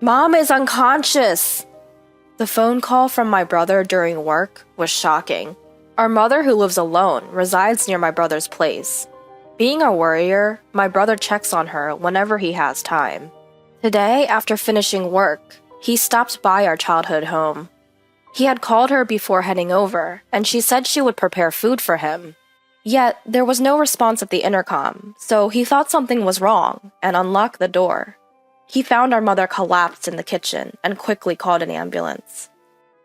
Mom is unconscious! The phone call from my brother during work was shocking. Our mother, who lives alone, resides near my brother's place. Being a worrier, my brother checks on her whenever he has time. Today, after finishing work, he stopped by our childhood home. He had called her before heading over, and she said she would prepare food for him. Yet, there was no response at the intercom, so he thought something was wrong and unlocked the door. He found our mother collapsed in the kitchen and quickly called an ambulance.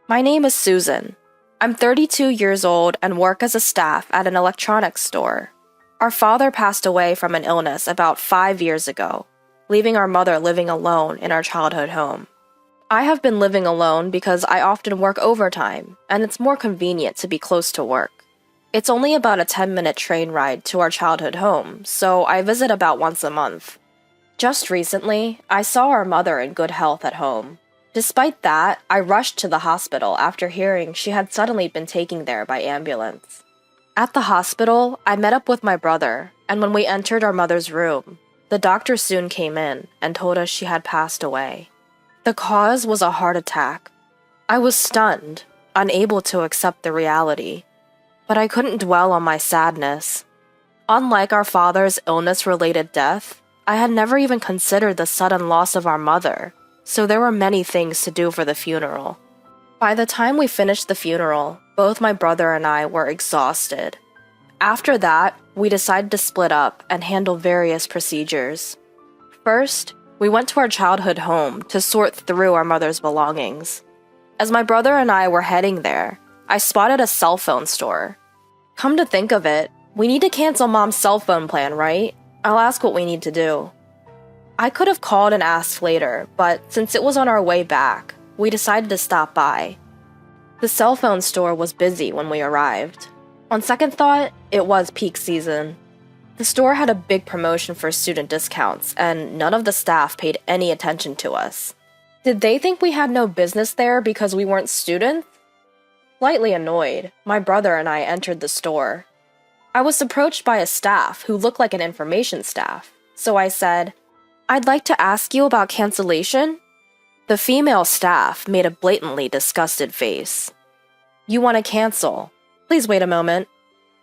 My name is Susan. I'm 32 years old and work as a staff at an electronics store. Our father passed away from an illness about 5 years ago, leaving our mother living alone in our childhood home. I have been living alone because I often work overtime, and it's more convenient to be close to work. It's only about a 10-minute train ride to our childhood home, so I visit about once a month. Just recently, I saw our mother in good health at home. Despite that, I rushed to the hospital after hearing she had suddenly been taken there by ambulance. At the hospital, I met up with my brother, and when we entered our mother's room, the doctor soon came in and told us she had passed away. The cause was a heart attack. I was stunned, unable to accept the reality. But I couldn't dwell on my sadness. Unlike our father's illness-related death, I had never even considered the sudden loss of our mother, so there were many things to do for the funeral. By the time we finished the funeral, both my brother and I were exhausted. After that, we decided to split up and handle various procedures. First, we went to our childhood home to sort through our mother's belongings. As my brother and I were heading there, I spotted a cell phone store. Come to think of it, we need to cancel Mom's cell phone plan, right? I'll ask what we need to do. I could have called and asked later, but since it was on our way back, we decided to stop by. The cell phone store was busy when we arrived. On second thought, it was peak season. The store had a big promotion for student discounts, and none of the staff paid any attention to us. Did they think we had no business there because we weren't students? Slightly annoyed, my brother and I entered the store. I was approached by a staff who looked like an information staff, so I said, "I'd like to ask you about cancellation." The female staff made a blatantly disgusted face. "You want to cancel? Please wait a moment."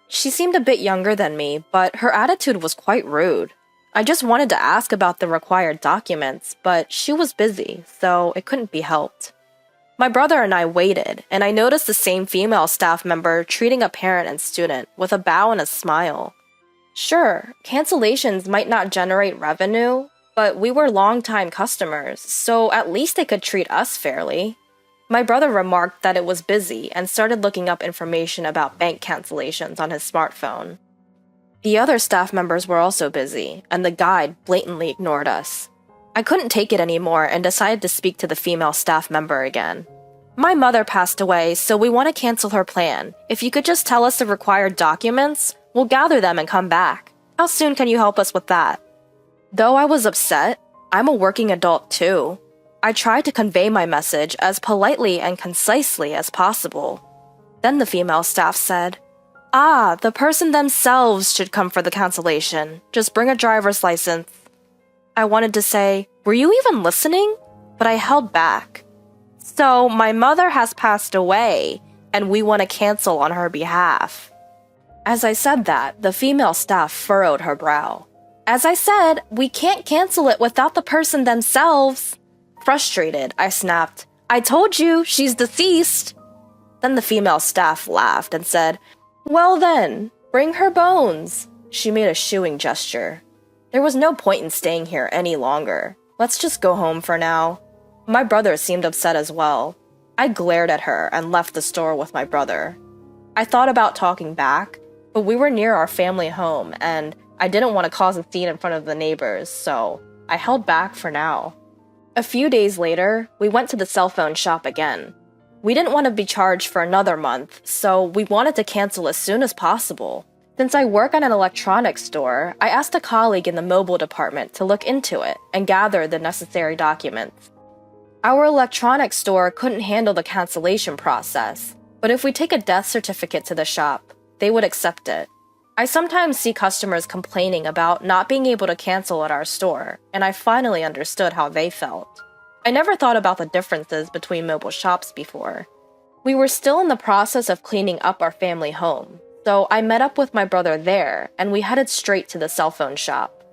She seemed a bit younger than me, but her attitude was quite rude. I just wanted to ask about the required documents, but she was busy, so it couldn't be helped. My brother and I waited, and I noticed the same female staff member treating a parent and student with a bow and a smile. Sure, cancellations might not generate revenue, but we were longtime customers, so at least they could treat us fairly. My brother remarked that it was busy and started looking up information about bank cancellations on his smartphone. The other staff members were also busy, and the guide blatantly ignored us. I couldn't take it anymore and decided to speak to the female staff member again. "My mother passed away, so we want to cancel her plan. If you could just tell us the required documents, we'll gather them and come back. How soon can you help us with that?" Though I was upset, I'm a working adult too. I tried to convey my message as politely and concisely as possible. Then the female staff said, "The person themselves should come for the cancellation. Just bring a driver's license." I wanted to say, "Were you even listening?" But I held back. "So my mother has passed away, and we want to cancel on her behalf." As I said that, the female staff furrowed her brow. "As I said, we can't cancel it without the person themselves." Frustrated, I snapped, "I told you, she's deceased." Then the female staff laughed and said, "Well then, bring her bones." She made a shooing gesture. There was no point in staying here any longer. Let's just go home for now. My brother seemed upset as well. I glared at her and left the store with my brother. I thought about talking back, but we were near our family home and I didn't want to cause a scene in front of the neighbors, so I held back for now. A few days later, we went to the cell phone shop again. We didn't want to be charged for another month, so we wanted to cancel as soon as possible. Since I work at an electronics store, I asked a colleague in the mobile department to look into it and gather the necessary documents. Our electronics store couldn't handle the cancellation process, but if we take a death certificate to the shop, they would accept it. I sometimes see customers complaining about not being able to cancel at our store, and I finally understood how they felt. I never thought about the differences between mobile shops before. We were still in the process of cleaning up our family home, so I met up with my brother there and we headed straight to the cell phone shop.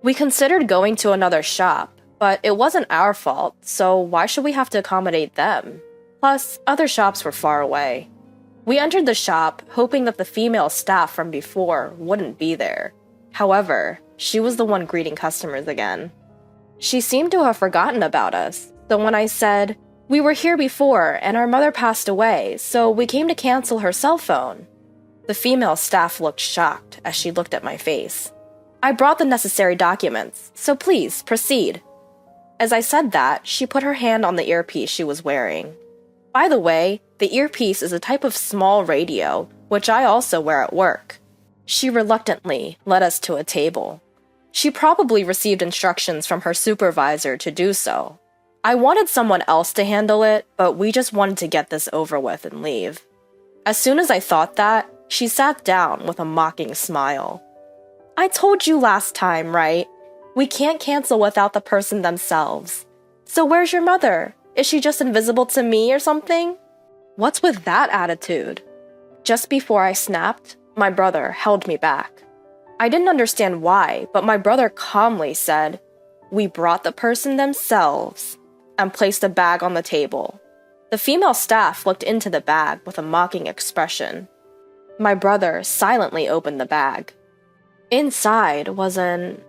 We considered going to another shop, but it wasn't our fault, so why should we have to accommodate them? Plus, other shops were far away. We entered the shop, hoping that the female staff from before wouldn't be there. However, she was the one greeting customers again. She seemed to have forgotten about us, so when I said, "We were here before and our mother passed away, so we came to cancel her cell phone," the female staff looked shocked as she looked at my face. "I brought the necessary documents, so please proceed." As I said that, she put her hand on the earpiece she was wearing. By the way, the earpiece is a type of small radio, which I also wear at work. She reluctantly led us to a table. She probably received instructions from her supervisor to do so. I wanted someone else to handle it, but we just wanted to get this over with and leave. As soon as I thought that, she sat down with a mocking smile. "I told you last time, right? We can't cancel without the person themselves. So where's your mother? Is she just invisible to me or something?" What's with that attitude? Just before I snapped, my brother held me back. I didn't understand why, but my brother calmly said, "We brought the person themselves," and placed a bag on the table. The female staff looked into the bag with a mocking expression. My brother silently opened the bag. Inside was the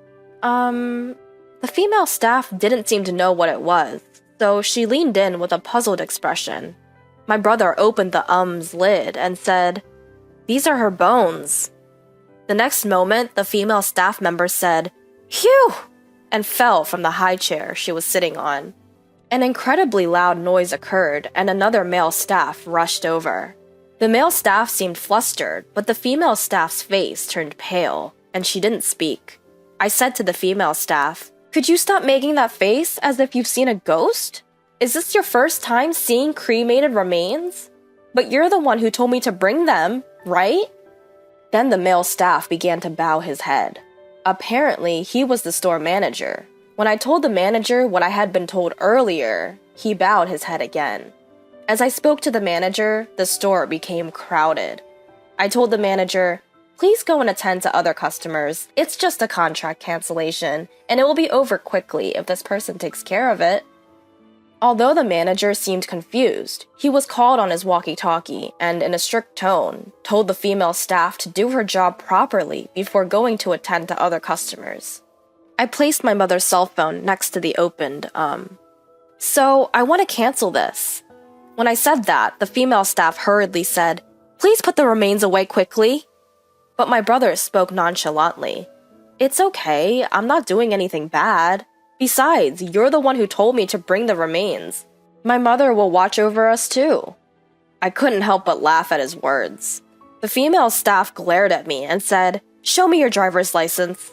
female staff didn't seem to know what it was, so she leaned in with a puzzled expression. My brother opened the lid and said, "These are her bones." The next moment, the female staff member said, "Phew!" and fell from the high chair she was sitting on. An incredibly loud noise occurred and another male staff rushed over. The male staff seemed flustered, but the female staff's face turned pale, and she didn't speak. I said to the female staff, "Could you stop making that face as if you've seen a ghost? Is this your first time seeing cremated remains? But you're the one who told me to bring them, right?" Then the male staff began to bow his head. Apparently, he was the store manager. When I told the manager what I had been told earlier, he bowed his head again. As I spoke to the manager, the store became crowded. I told the manager, "Please go and attend to other customers. It's just a contract cancellation, and it will be over quickly if this person takes care of it." Although the manager seemed confused, he was called on his walkie-talkie and, in a strict tone, told the female staff to do her job properly before going to attend to other customers. I placed my mother's cell phone next to the opened, "So, I want to cancel this." When I said that, the female staff hurriedly said, "Please put the remains away quickly." But my brother spoke nonchalantly. "It's okay, I'm not doing anything bad. Besides, you're the one who told me to bring the remains. My mother will watch over us too." I couldn't help but laugh at his words. The female staff glared at me and said, "Show me your driver's license."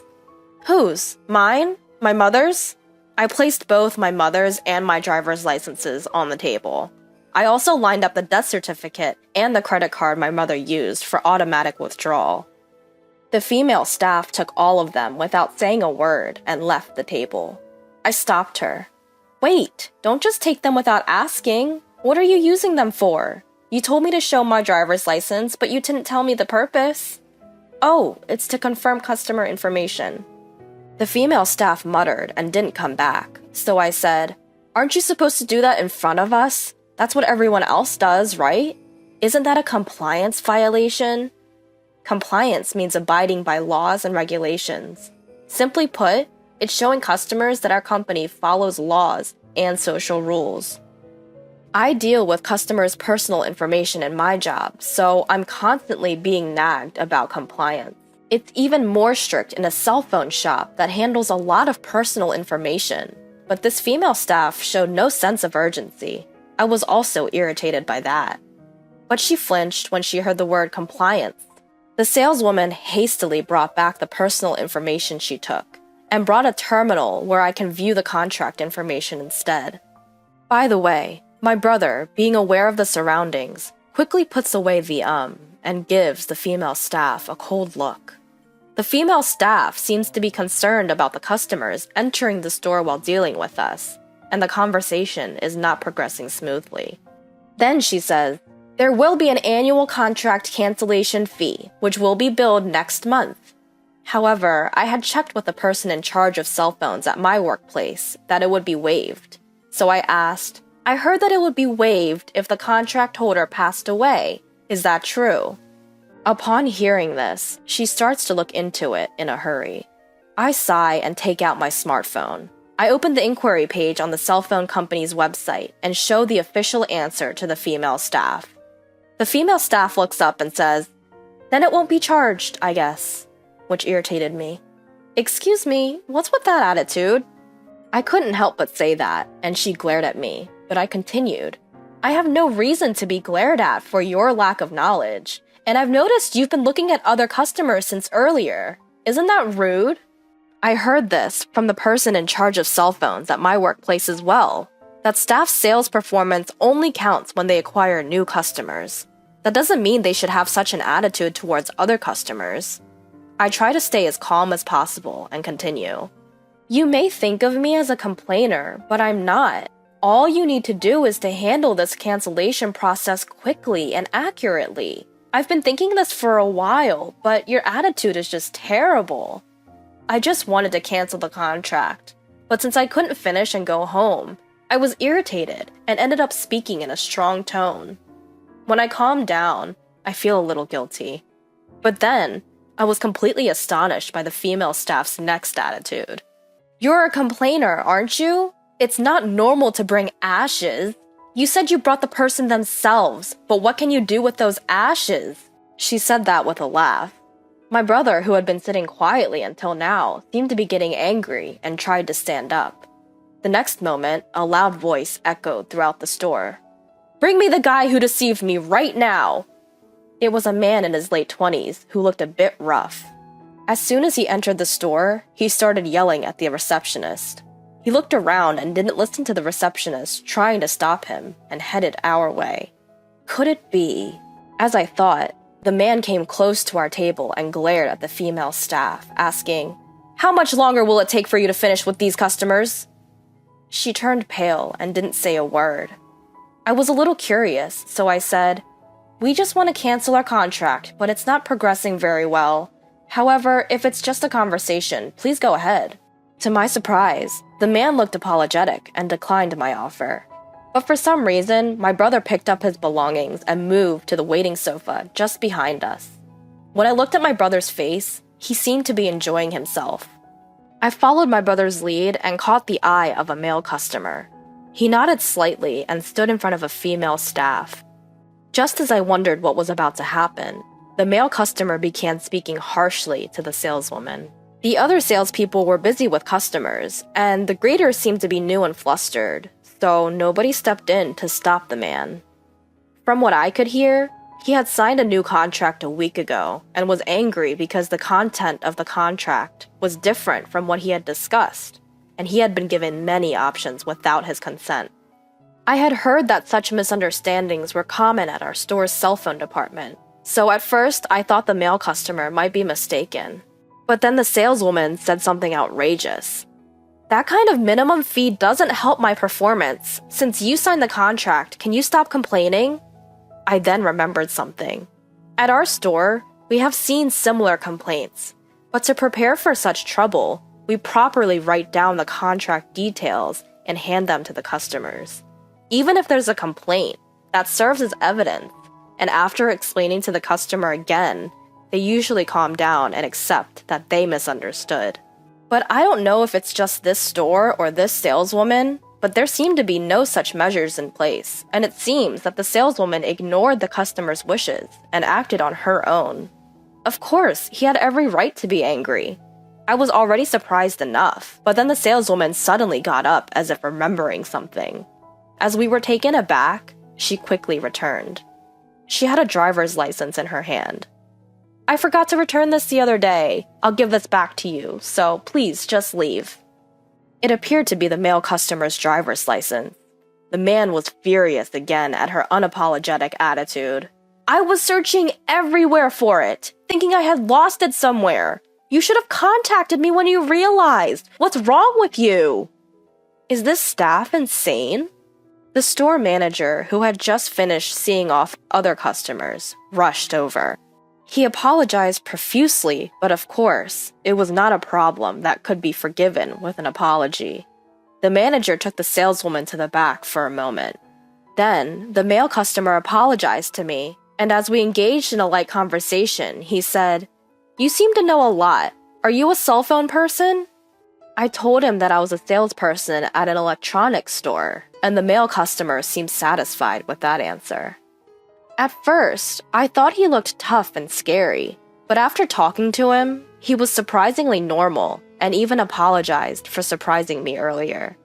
"Whose? Mine? My mother's?" I placed both my mother's and my driver's licenses on the table. I also lined up the death certificate and the credit card my mother used for automatic withdrawal. The female staff took all of them without saying a word and left the table. I stopped her. "Wait, don't just take them without asking. What are you using them for? You told me to show my driver's license, but you didn't tell me the purpose." "Oh, it's to confirm customer information." The female staff muttered and didn't come back, so I said, "Aren't you supposed to do that in front of us? That's what everyone else does, right? Isn't that a compliance violation?" Compliance means abiding by laws and regulations. Simply put, it's showing customers that our company follows laws and social rules. I deal with customers' personal information in my job, so I'm constantly being nagged about compliance. It's even more strict in a cell phone shop that handles a lot of personal information, but this female staff showed no sense of urgency. I was also irritated by that. But she flinched when she heard the word compliance. The saleswoman hastily brought back the personal information she took, and brought a terminal where I can view the contract information instead. By the way, my brother, being aware of the surroundings, quickly puts away the and gives the female staff a cold look. The female staff seems to be concerned about the customers entering the store while dealing with us, and the conversation is not progressing smoothly. Then she says, "There will be an annual contract cancellation fee, which will be billed next month." However, I had checked with the person in charge of cell phones at my workplace that it would be waived. So I asked, "I heard that it would be waived if the contract holder passed away. Is that true?" Upon hearing this, she starts to look into it in a hurry. I sigh and take out my smartphone. I open the inquiry page on the cell phone company's website and show the official answer to the female staff. The female staff looks up and says, "Then it won't be charged, I guess," which irritated me. "Excuse me, what's with that attitude?" I couldn't help but say that, and she glared at me, but I continued. "I have no reason to be glared at for your lack of knowledge, and I've noticed you've been looking at other customers since earlier. Isn't that rude?" I heard this from the person in charge of cell phones at my workplace as well, that staff sales performance only counts when they acquire new customers. That doesn't mean they should have such an attitude towards other customers. I try to stay as calm as possible and continue. "You may think of me as a complainer, but I'm not. All you need to do is to handle this cancellation process quickly and accurately. I've been thinking this for a while, but your attitude is just terrible." I just wanted to cancel the contract, but since I couldn't finish and go home, I was irritated and ended up speaking in a strong tone. When I calmed down, I feel a little guilty. But then, I was completely astonished by the female staff's next attitude. "You're a complainer, aren't you? It's not normal to bring ashes. You said you brought the person themselves, but what can you do with those ashes?" She said that with a laugh. My brother, who had been sitting quietly until now, seemed to be getting angry and tried to stand up. The next moment, a loud voice echoed throughout the store. "Bring me the guy who deceived me right now!" It was a man in his late 20s who looked a bit rough. As soon as he entered the store, he started yelling at the receptionist. He looked around and didn't listen to the receptionist trying to stop him and headed our way. Could it be? As I thought, the man came close to our table and glared at the female staff, asking, "How much longer will it take for you to finish with these customers?" She turned pale and didn't say a word. I was a little curious, so I said, "We just want to cancel our contract, but it's not progressing very well. However, if it's just a conversation, please go ahead." To my surprise, the man looked apologetic and declined my offer. But for some reason, my brother picked up his belongings and moved to the waiting sofa just behind us. When I looked at my brother's face, he seemed to be enjoying himself. I followed my brother's lead and caught the eye of a male customer. He nodded slightly and stood in front of a female staff. Just as I wondered what was about to happen, the male customer began speaking harshly to the saleswoman. The other salespeople were busy with customers, and the greeters seemed to be new and flustered, so nobody stepped in to stop the man. From what I could hear, he had signed a new contract a week ago and was angry because the content of the contract was different from what he had discussed, and he had been given many options without his consent. I had heard that such misunderstandings were common at our store's cell phone department, so at first I thought the male customer might be mistaken. But then the saleswoman said something outrageous. "That kind of minimum fee doesn't help my performance. Since you signed the contract, can you stop complaining?" I then remembered something. At our store, we have seen similar complaints, but to prepare for such trouble, we properly write down the contract details and hand them to the customers. Even if there's a complaint, that serves as evidence, and after explaining to the customer again, they usually calm down and accept that they misunderstood. But I don't know if it's just this store or this saleswoman, but there seem to be no such measures in place, and it seems that the saleswoman ignored the customer's wishes and acted on her own. Of course, he had every right to be angry. I was already surprised enough, but then the saleswoman suddenly got up as if remembering something. As we were taken aback, she quickly returned. She had a driver's license in her hand. "I forgot to return this the other day. I'll give this back to you, so please just leave." It appeared to be the male customer's driver's license. The man was furious again at her unapologetic attitude. "I was searching everywhere for it, thinking I had lost it somewhere. You should have contacted me when you realized. What's wrong with you?" Is this staff insane? The store manager, who had just finished seeing off other customers, rushed over. He apologized profusely, but of course, it was not a problem that could be forgiven with an apology. The manager took the saleswoman to the back for a moment. Then, the male customer apologized to me, and as we engaged in a light conversation, he said, "You seem to know a lot. Are you a cell phone person?" I told him that I was a salesperson at an electronics store, and the male customer seemed satisfied with that answer. At first, I thought he looked tough and scary, but after talking to him, he was surprisingly normal and even apologized for surprising me earlier.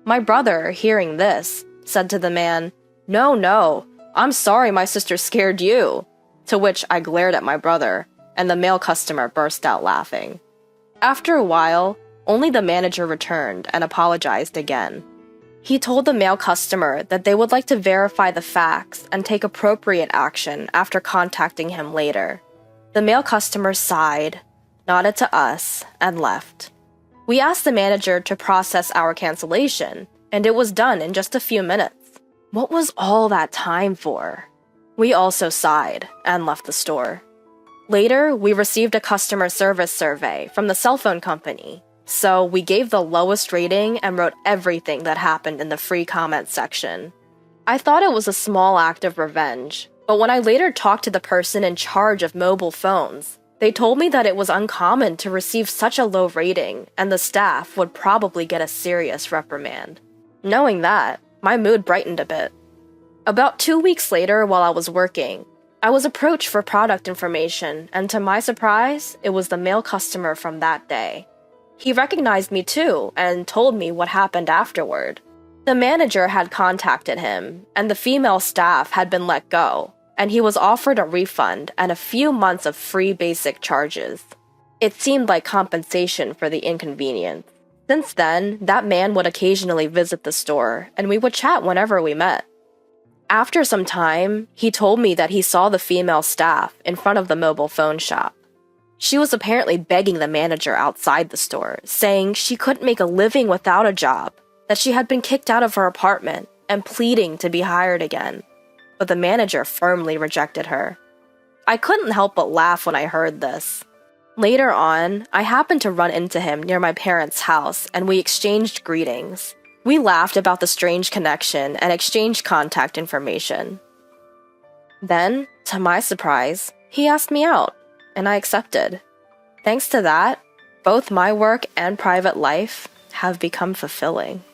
My brother, hearing this, said to the man, No, I'm sorry my sister scared you," to which I glared at my brother, and the male customer burst out laughing. After a while, only the manager returned and apologized again. He told the male customer that they would like to verify the facts and take appropriate action after contacting him later. The male customer sighed, nodded to us, and left. We asked the manager to process our cancellation, and it was done in just a few minutes. What was all that time for? We also sighed and left the store. Later, we received a customer service survey from the cell phone company. So we gave the lowest rating and wrote everything that happened in the free comment section. I thought it was a small act of revenge, but when I later talked to the person in charge of mobile phones, they told me that it was uncommon to receive such a low rating and the staff would probably get a serious reprimand. Knowing that, my mood brightened a bit. About 2 weeks later, while I was working, I was approached for product information, and to my surprise, it was the male customer from that day. He recognized me too and told me what happened afterward. The manager had contacted him, and the female staff had been let go, and he was offered a refund and a few months of free basic charges. It seemed like compensation for the inconvenience. Since then, that man would occasionally visit the store, and we would chat whenever we met. After some time, he told me that he saw the female staff in front of the mobile phone shop. She was apparently begging the manager outside the store, saying she couldn't make a living without a job, that she had been kicked out of her apartment, and pleading to be hired again. But the manager firmly rejected her. I couldn't help but laugh when I heard this. Later on, I happened to run into him near my parents' house, and we exchanged greetings. We laughed about the strange connection and exchanged contact information. Then, to my surprise, he asked me out, and I accepted. Thanks to that, both my work and private life have become fulfilling.